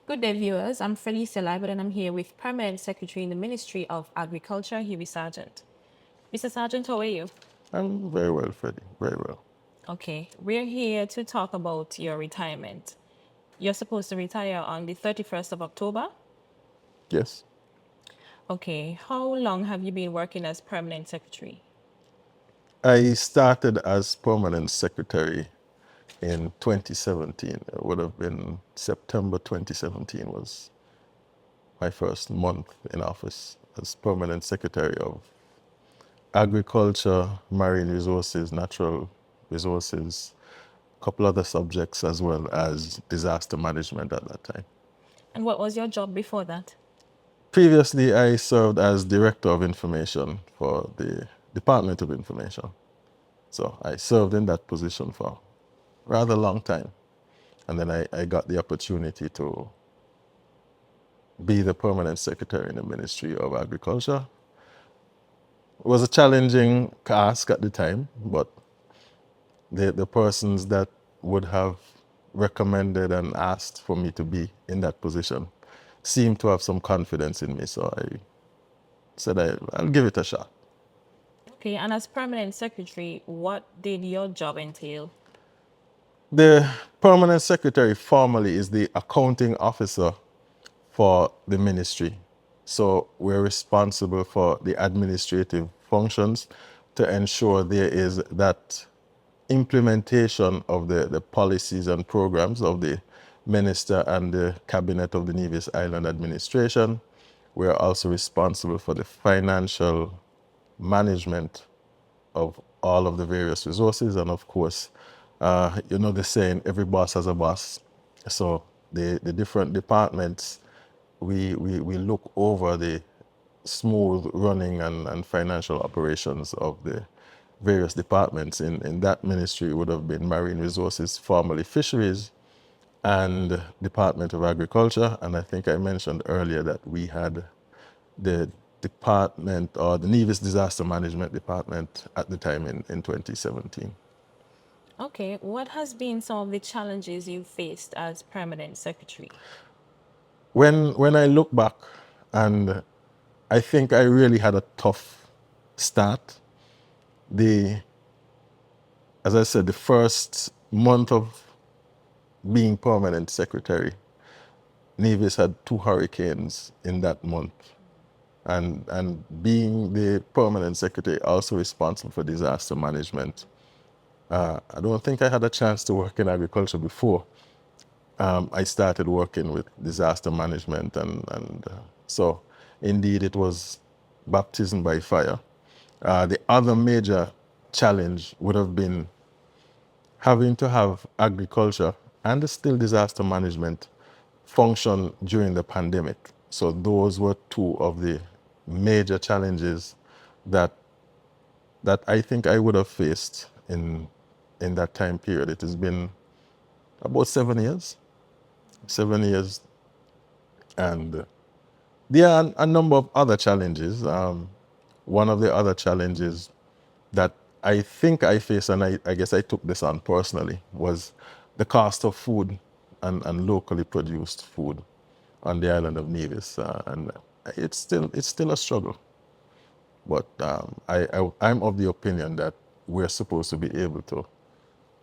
Good day, viewers. I'm Felicia Libert, and I'm here with Permanent Secretary in the Ministry of Agriculture, Huey Sargeant. Mr. Sargeant, how are you? I'm very well, Freddie. Very well. Okay, we're here to talk about your retirement. You're supposed to retire on the 31st of October. Yes. Okay, how long have you been working as Permanent Secretary? I started as permanent secretary in 2017. It would have been September 2017 was my first month in office as permanent secretary of agriculture, marine resources, natural resources, a couple other subjects as well as disaster management at that time. And what was your job before that? Previously, I served as director of information for the Department of Information. So I served in that position for a rather long time. And then I got the opportunity to be the permanent secretary in the Ministry of Agriculture. It was a challenging task at the time, but the persons that would have recommended and asked for me to be in that position seemed to have some confidence in me. So I said I'll give it a shot. Okay, and as Permanent Secretary, what did your job entail? The permanent secretary formally is the accounting officer for the ministry. So we're responsible for the administrative functions to ensure there is that implementation of the policies and programs of the minister and the cabinet of the Nevis Island administration. We're also responsible for the financial management of all of the various resources. And of course, you know the saying, every boss has a boss. So the different departments, we look over the smooth running and financial operations of the various departments. In that ministry, it would have been Marine Resources, formerly Fisheries, and Department of Agriculture. And I think I mentioned earlier that we had the department or the Nevis Disaster Management Department at the time in 2017. Okay, what has been some of the challenges you faced as Permanent Secretary? When I look back, and I think I really had a tough start. The As I said, the first month of being permanent secretary, Nevis had two hurricanes in that month. And being the permanent secretary, also responsible for disaster management. I don't think I had a chance to work in agriculture before. I started working with disaster management, and so indeed it was baptism by fire. The other major challenge would have been having to have agriculture and still disaster management function during the pandemic. So those were two of the major challenges that I think I would have faced in that time period. It has been about 7 years. 7 years. And there are a number of other challenges. One of the other challenges that I think I faced, and I guess I took this on personally, was the cost of food and locally produced food on the island of Nevis. And it's still a struggle. But I'm of the opinion that we're supposed to be able to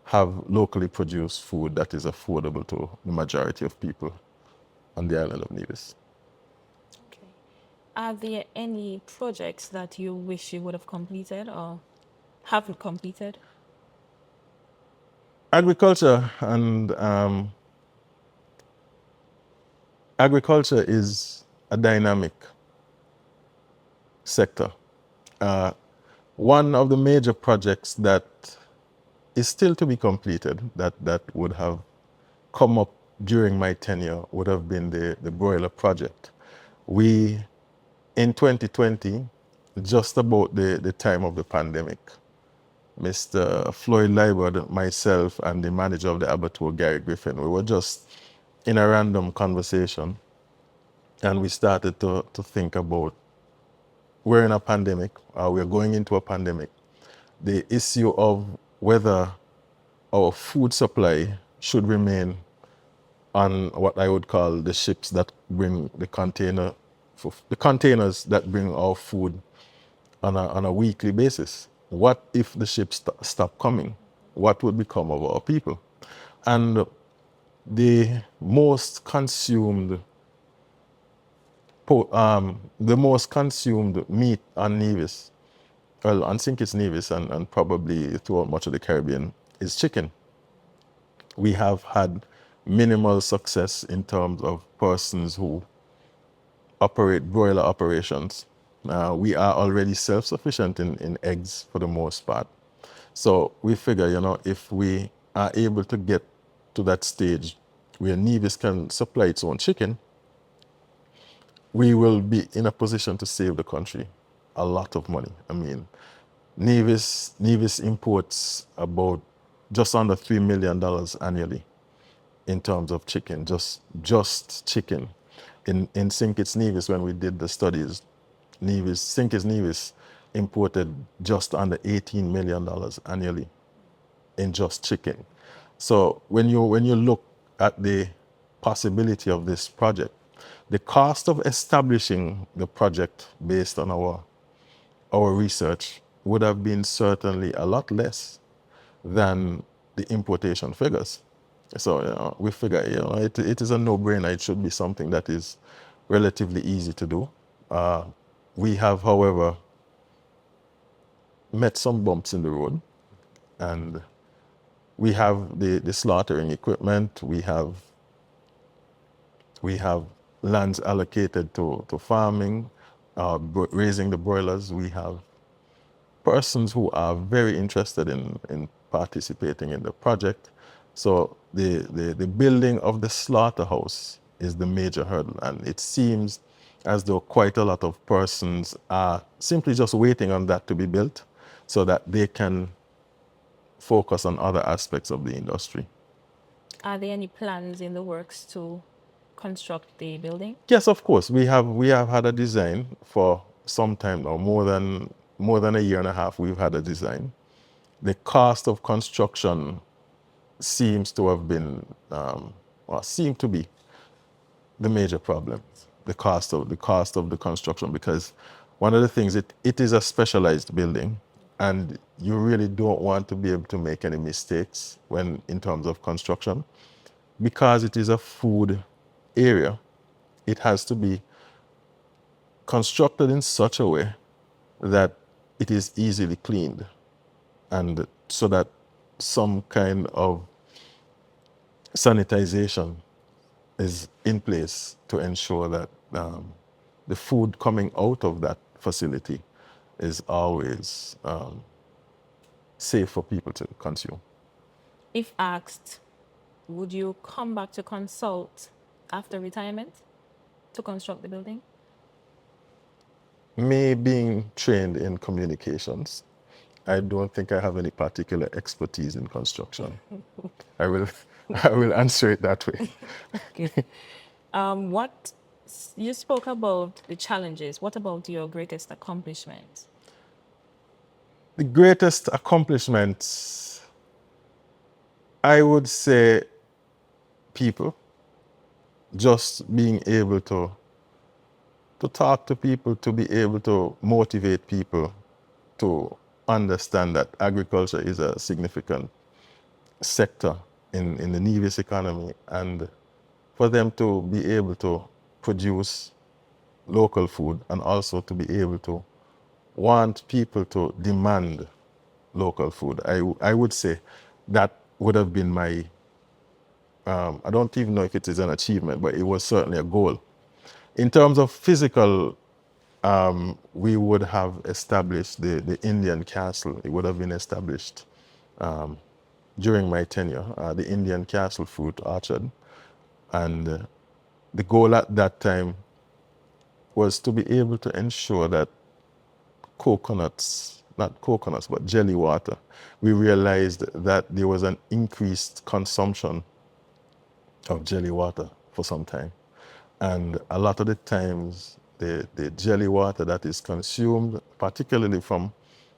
have locally produced food that is affordable to the majority of people on the island of Nevis. Okay. Are there any projects that you wish you would have completed or haven't completed? Agriculture and agriculture is a dynamic sector. Uh, One of the major projects that is still to be completed, that would have come up during my tenure, would have been the broiler project. We, in 2020, just about the time of the pandemic, Mr. Floyd Liebert, myself, and the manager of the abattoir, Gary Griffin, we were just in a random conversation, and we started to think about, we're in a pandemic, we're going into a pandemic. The issue of whether our food supply should remain on what I would call the ships that bring the containers that bring our food on a weekly basis. What if the ships stop coming? What would become of our people? And the most consumed the most consumed meat on Nevis, well, on St. Kitts Nevis and probably throughout much of the Caribbean, is chicken. We have had minimal success in terms of persons who operate broiler operations. We are already self-sufficient in eggs for the most part. So we figure, if we are able to get to that stage where Nevis can supply its own chicken, we will be in a position to save the country a lot of money. I mean, Nevis imports about just under $3 million annually in terms of chicken, just chicken. In St. Kitts Nevis, when we did the studies, St. Kitts Nevis imported just under $18 million annually in just chicken. So when you look at the possibility of this project, the cost of establishing the project based on our research would have been certainly a lot less than the importation figures. So we figure it is a no-brainer. It should be something that is relatively easy to do. We have, however, met some bumps in the road, and we have the slaughtering equipment. We have lands allocated to farming, raising the broilers. We have persons who are very interested in participating in the project. So the building of the slaughterhouse is the major hurdle, and it seems as though quite a lot of persons are simply just waiting on that to be built so that they can focus on other aspects of the industry. Are there any plans in the works to construct the building? Yes, of course. We have had a design for some time now, more than a year and a half. We've had a design. The cost of construction seems to have been, seem to be the major problem. The cost of the construction, because one of the things, it is a specialized building, and you really don't want to be able to make any mistakes when in terms of construction, because it is a food area. It has to be constructed in such a way that it is easily cleaned, and so that some kind of sanitization is in place to ensure that the food coming out of that facility is always safe for people to consume. If asked, would you come back to consult after retirement to construct the building? Me being trained in communications, I don't think I have any particular expertise in construction. I will answer it that way. Okay. You spoke about the challenges. What about your greatest accomplishments? The greatest accomplishments, I would say, people. Just being able to talk to people, to be able to motivate people to understand that agriculture is a significant sector in the Nevis economy, and for them to be able to produce local food, and also to be able to want people to demand local food. I would say that would have been my, I don't even know if it is an achievement, but it was certainly a goal. In terms of physical, we would have established the Indian castle. It would have been established during my tenure, the Indian castle fruit orchard. And the goal at that time was to be able to ensure that not coconuts, but jelly water, we realized that there was an increased consumption of jelly water for some time. And a lot of the times, the jelly water that is consumed, particularly from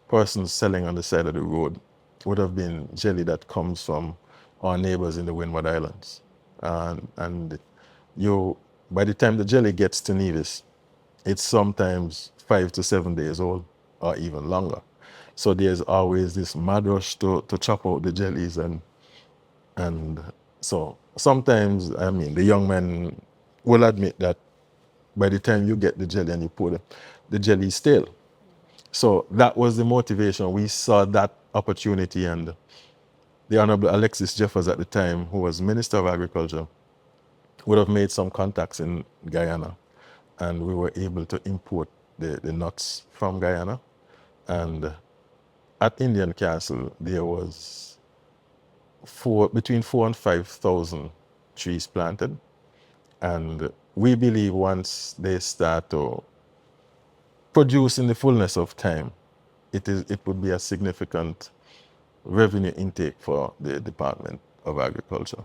persons selling on the side of the road, would have been jelly that comes from our neighbors in the Windward Islands. And you, by the time the jelly gets to Nevis, it's sometimes 5 to 7 days old or even longer. So there's always this mad rush to chop out the jellies, and so sometimes, I mean, the young men will admit that by the time you get the jelly and you put it, the jelly is stale. So that was the motivation. We saw that opportunity, and the Honorable Alexis Jeffers at the time, who was Minister of Agriculture, would have made some contacts in Guyana, and we were able to import the nuts from Guyana. And at Indian Castle, there was between 4 and 5,000 trees planted. And we believe once they start to produce in the fullness of time, it would be a significant revenue intake for the Department of Agriculture.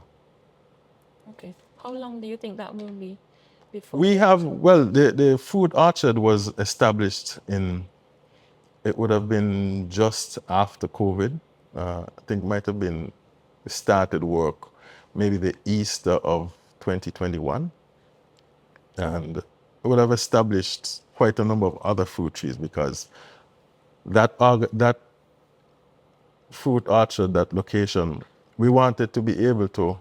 Okay. How long do you think that will be before We they have, actually? well, the fruit orchard was established in, it would have been just after COVID. I think it might have been started work maybe the Easter of 2021. And it would have established quite a number of other fruit trees, because that fruit orchard, that location, we wanted to be able to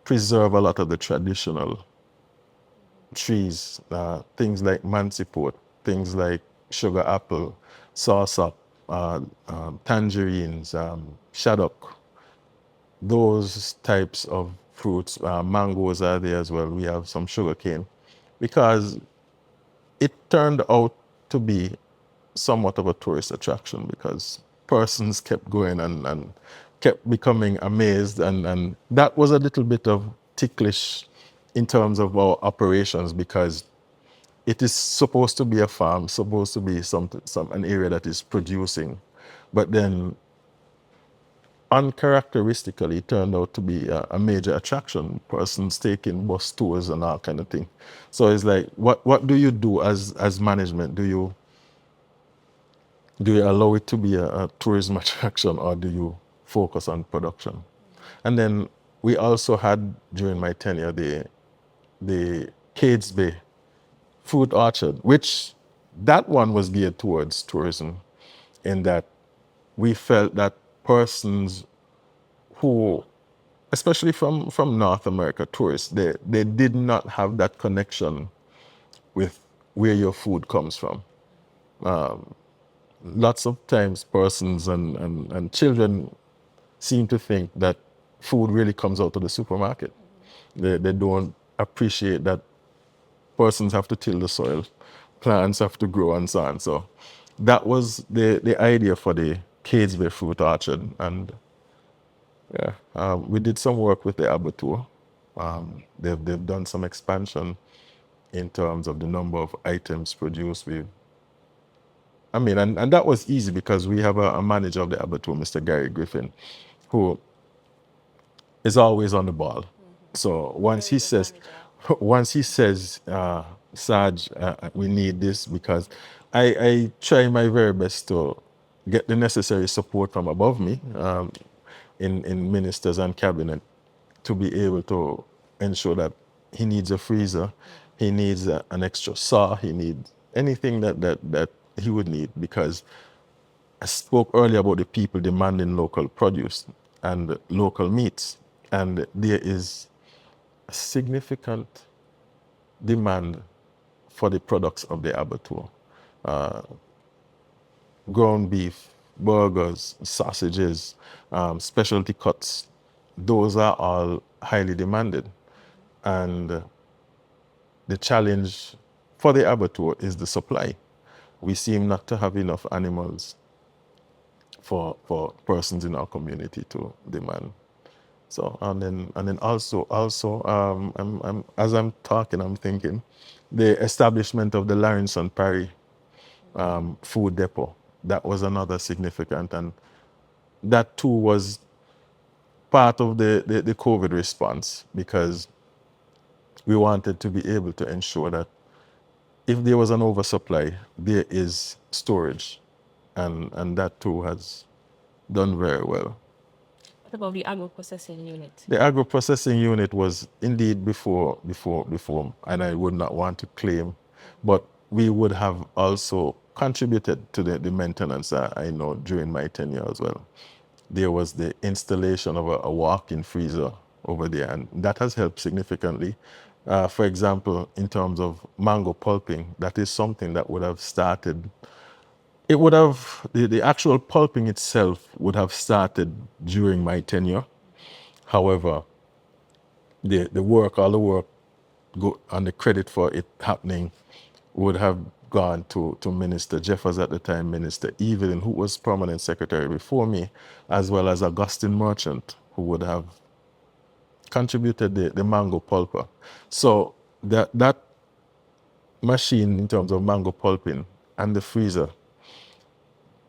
preserve a lot of the traditional trees, things like mansiport, things like sugar apple, saursop, tangerines, shaddock, those types of fruits. Mangoes are there as well. We have some sugar cane, because it turned out to be somewhat of a tourist attraction, because persons kept going and kept becoming amazed, and that was a little bit of ticklish in terms of our operations, because it is supposed to be a farm, supposed to be an area that is producing, but then uncharacteristically it turned out to be a major attraction. Persons taking bus tours and all kind of thing. So it's like, what do you do as management? Do you allow it to be a tourism attraction, or do you focus on production? And then we also had, during my tenure, the Cades Bay Fruit Orchard, which that one was geared towards tourism, in that we felt that persons who, especially from North America, tourists, they did not have that connection with where your food comes from. Lots of times persons and children seem to think that food really comes out of the supermarket. They don't appreciate that persons have to till the soil, plants have to grow, and so on. So that was the idea for the Cades Bay Fruit Orchard. And yeah, we did some work with the abattoir. They've done some expansion in terms of the number of items produced. And that was easy, because we have a manager of the abattoir, Mr. Gary Griffin, who is always on the ball. So once he says, Sarge, we need this, because I try my very best to get the necessary support from above me, in ministers and cabinet, to be able to ensure that he needs a freezer, he needs an extra saw, he needs anything that he would need, because I spoke earlier about the people demanding local produce and local meats, and there is a significant demand for the products of the abattoir. Ground beef, burgers, sausages, specialty cuts, those are all highly demanded. And the challenge for the abattoir is the supply. We seem not to have enough animals for persons in our community to demand. So and then also as I'm talking, I'm thinking the establishment of the Lawrence and Parry food depot. That was another significant, and that too was part of the COVID response, because we wanted to be able to ensure that if there was an oversupply, there is storage, and that too has done very well. about the agro processing unit? The agro processing unit was indeed before, and I would not want to claim, but we would have also contributed to the maintenance, I know, during my tenure as well. There was the installation of a walk-in freezer over there, and that has helped significantly. For example, in terms of mango pulping, that is something that would have started, it would have, the actual pulping itself would have started during my tenure. However, the work, all the work and the credit for it happening would have gone to Minister Jeffers at the time, Minister Evelyn, who was permanent secretary before me, as well as Augustine Merchant, who would have contributed the mango pulper. So that machine in terms of mango pulping and the freezer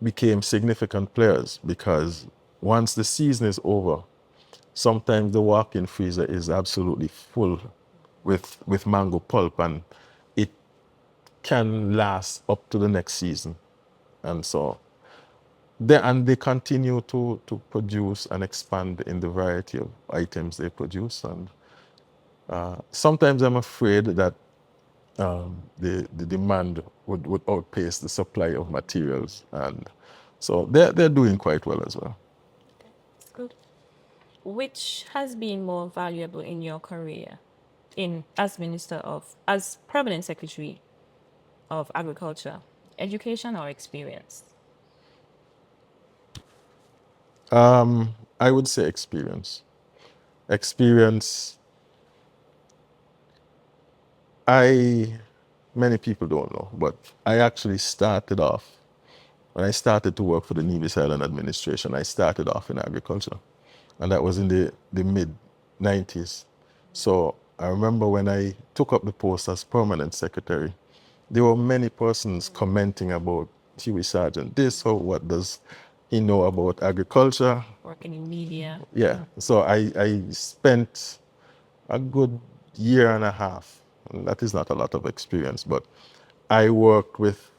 became significant players, because once the season is over, sometimes the walk-in freezer is absolutely full with mango pulp, and it can last up to the next season. And so they continue to produce and expand in the variety of items they produce. And sometimes I'm afraid that the demand would outpace the supply of materials. And so they're doing quite well as well. That's good. Which has been more valuable in your career, in as permanent secretary of agriculture, education or experience? I would say experience. Experience, many people don't know, but I actually started off, when I started to work for the Nevis Island administration, I started off in agriculture. And that was in the mid 90s. So I remember when I took up the post as permanent secretary, there were many persons commenting about Huey Sargeant. This, or what does he know about agriculture? Working in media. Yeah. So I spent a good year and a half. And that is not a lot of experience, but I worked with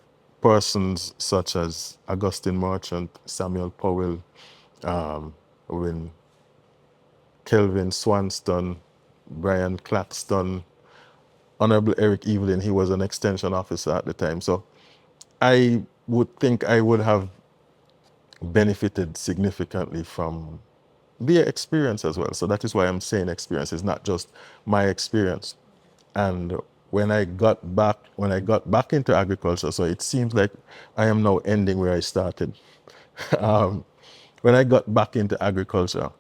persons such as Augustine Merchant, Samuel Powell, when Kelvin Swanston, Brian Claxton, Honorable Eric Evelyn, he was an extension officer at the time. So I would think I would have benefited significantly from their experience as well. So that is why I'm saying experience is not just my experience. And when I got back into agriculture, so it seems like I am now ending where I started. um, when I got back into agriculture,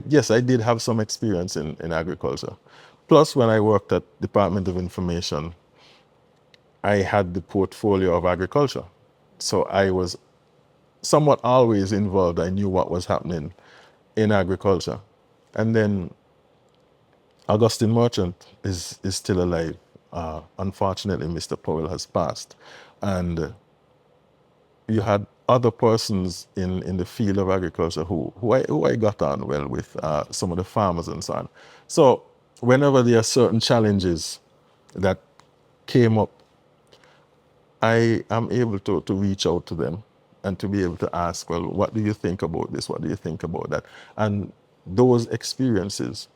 yes, I did have some experience in agriculture. Plus, when I worked at Department of Information, I had the portfolio of agriculture. So I was somewhat always involved. I knew what was happening in agriculture. And then Augustine Merchant is still alive. Unfortunately, Mr. Powell has passed. And you had other persons in the field of agriculture who I got on well with, some of the farmers and so on. So whenever there are certain challenges that came up, I am able to reach out to them and to be able to ask, well, what do you think about this? What do you think about that? And those experiences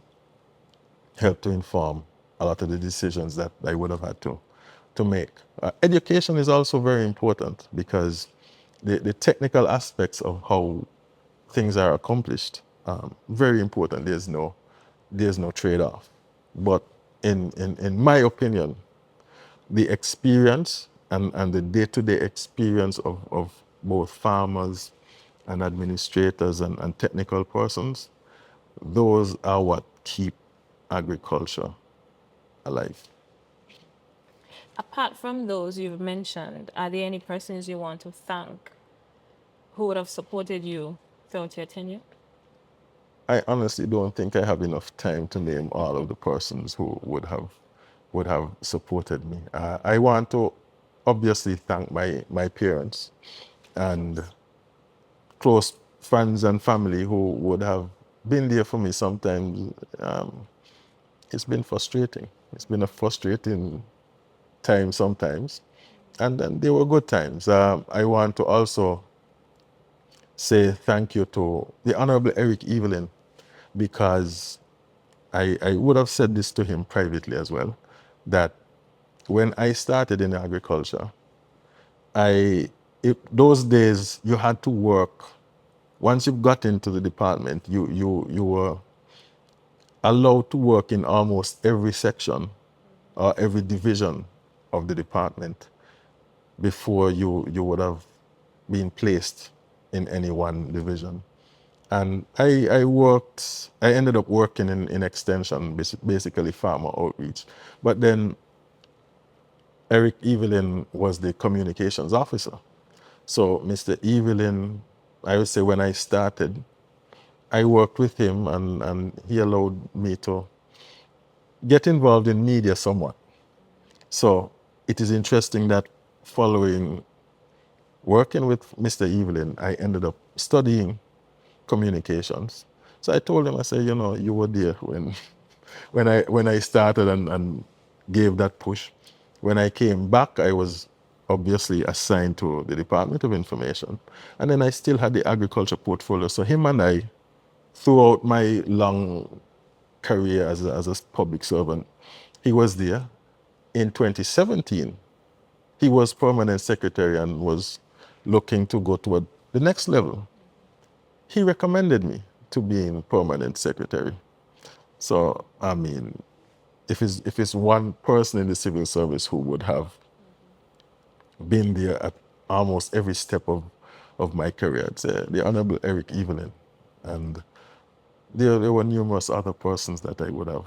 help to inform a lot of the decisions that I would have had to make. Education is also very important, because the technical aspects of how things are accomplished, very important. There's no trade-off. But in my opinion, the experience and the day-to-day experience of both farmers and administrators and technical persons, those are what keep agriculture alive. Apart from those you've mentioned, are there any persons you want to thank who would have supported you throughout your tenure? I honestly don't think I have enough time to name all of the persons who would have supported me. I want to obviously thank my parents and close friends and family who would have been there for me sometimes. It's been frustrating. It's been a frustrating time sometimes, and then there were good times. I want to also say thank you to the Honorable Eric Evelyn, because I would have said this to him privately as well, that when I started in agriculture, those days you had to work. Once you got into the department, you were allowed to work in almost every section or every division of the department before you would have been placed in any one division. And I ended up working in extension, basically farmer outreach. But then Eric Evelyn was the communications officer. So Mr. Evelyn, I would say when I started, I worked with him, and he allowed me to get involved in media somewhat. So it is interesting that following working with Mr. Evelyn, I ended up studying communications. So I told him, I said, you know, you were there when I started and gave that push. When I came back, I was obviously assigned to the Department of Information. And then I still had the agriculture portfolio. So him and I, throughout my long career as a public servant, he was there. In 2017, he was permanent secretary and was looking to go toward the next level. He recommended me to being permanent secretary. So, I mean, if it's one person in the civil service who would have been there at almost every step of my career, it's the Honorable Eric Evelyn. And there were numerous other persons that I would have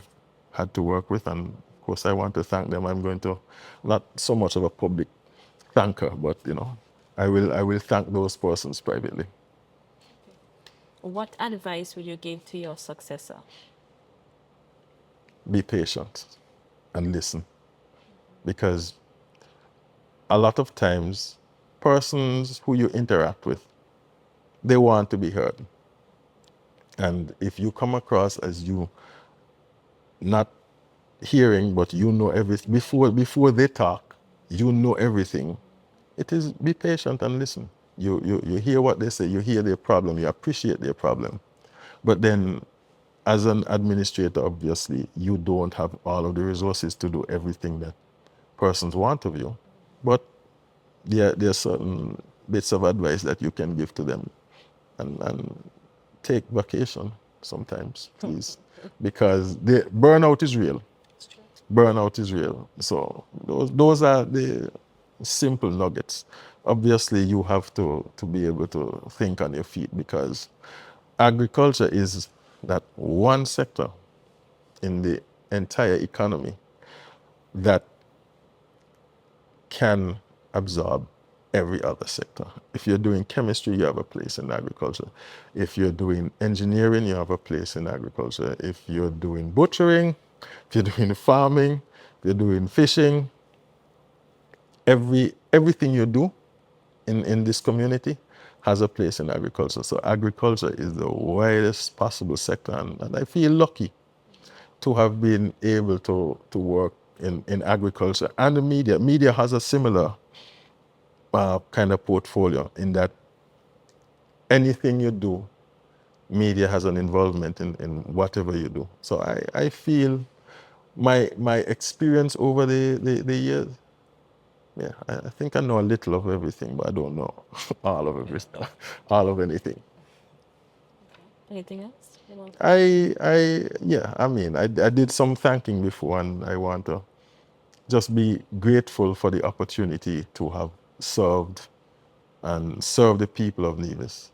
had to work with. And of course, I want to thank them. I'm going to, not so much of a public thanker, but you know, I will thank those persons privately. What advice would you give to your successor? Be patient and listen, because a lot of times persons who you interact with, they want to be heard. And if you come across as you not hearing, but you know everything, before they talk, you know everything, it is be patient and listen. You hear what they say, you hear their problem, you appreciate their problem. But then as an administrator, obviously, you don't have all of the resources to do everything that persons want of you. But there are certain bits of advice that you can give to them, and take vacation sometimes, please, because the burnout is real. Burnout is real. So those are the simple nuggets. Obviously, you have to be able to think on your feet, because agriculture is that one sector in the entire economy that can absorb every other sector. If you're doing chemistry, you have a place in agriculture. If you're doing engineering, you have a place in agriculture. If you're doing butchering, if you're doing farming, if you're doing fishing, everything you do in this community has a place in agriculture. So agriculture is the widest possible sector, and I feel lucky to have been able to work in agriculture. And the media. Media has a similar kind of portfolio, in that anything you do, media has an involvement in whatever you do. So I feel my experience over the years, yeah, I think I know a little of everything, but I don't know all of everything, all of anything. Anything else? You want to- I mean, I did some thanking before, and I want to just be grateful for the opportunity to have served and serve the people of Nevis.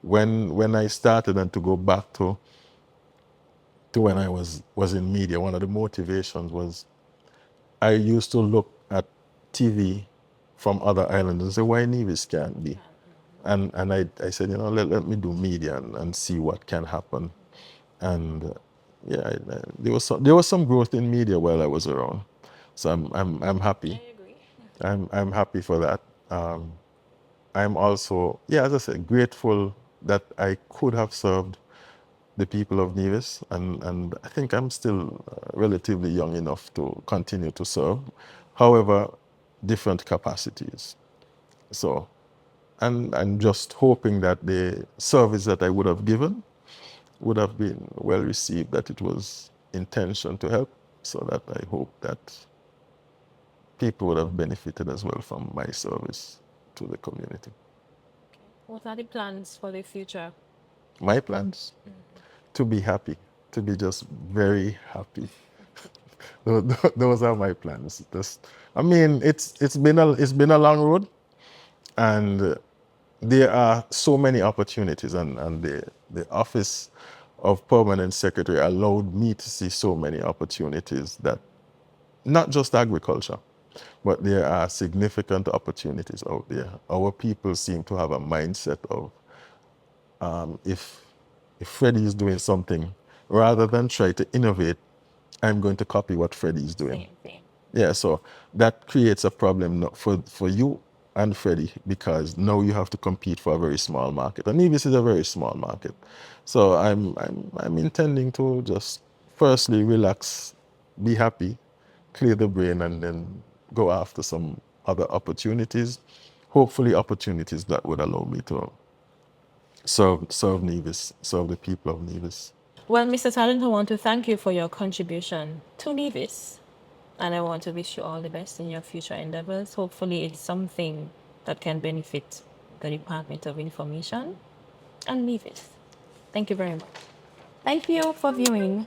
When I started, and to go back to when I was in media, one of the motivations was I used to look at TV from other islands and say, why Nevis can't be? And I said, you know, let me do media and see what can happen. And yeah, there was some growth in media while I was around. So I'm happy. I agree. I'm happy for that. I'm also, yeah, as I said, grateful that I could have served the people of Nevis, and I think I'm still relatively young enough to continue to serve. However, different capacities. So and just hoping that the service that I would have given would have been well received, that it was intention to help, so that I hope that people would have benefited as well from my service to the community. What are the plans for the future? My plans? To be happy, to be just very happy. Those are my plans. I mean, it's been a long road, and there are so many opportunities, and the office of permanent secretary allowed me to see so many opportunities, that not just agriculture, but there are significant opportunities out there. Our people seem to have a mindset of, if Freddie is doing something, rather than try to innovate, I'm going to copy what Freddie is doing. Same thing. Yeah, so that creates a problem for you and Freddie, because now you have to compete for a very small market. And Nevis is a very small market. So I'm intending to just firstly relax, be happy, clear the brain, and then go after some other opportunities. Hopefully opportunities that would allow me to serve Nevis, serve the people of Nevis. Well, Mr. Sargeant, I want to thank you for your contribution to Nevis. And I want to wish you all the best in your future endeavors. Hopefully, it's something that can benefit the Department of Information and Nevis. Thank you very much. Thank you for viewing.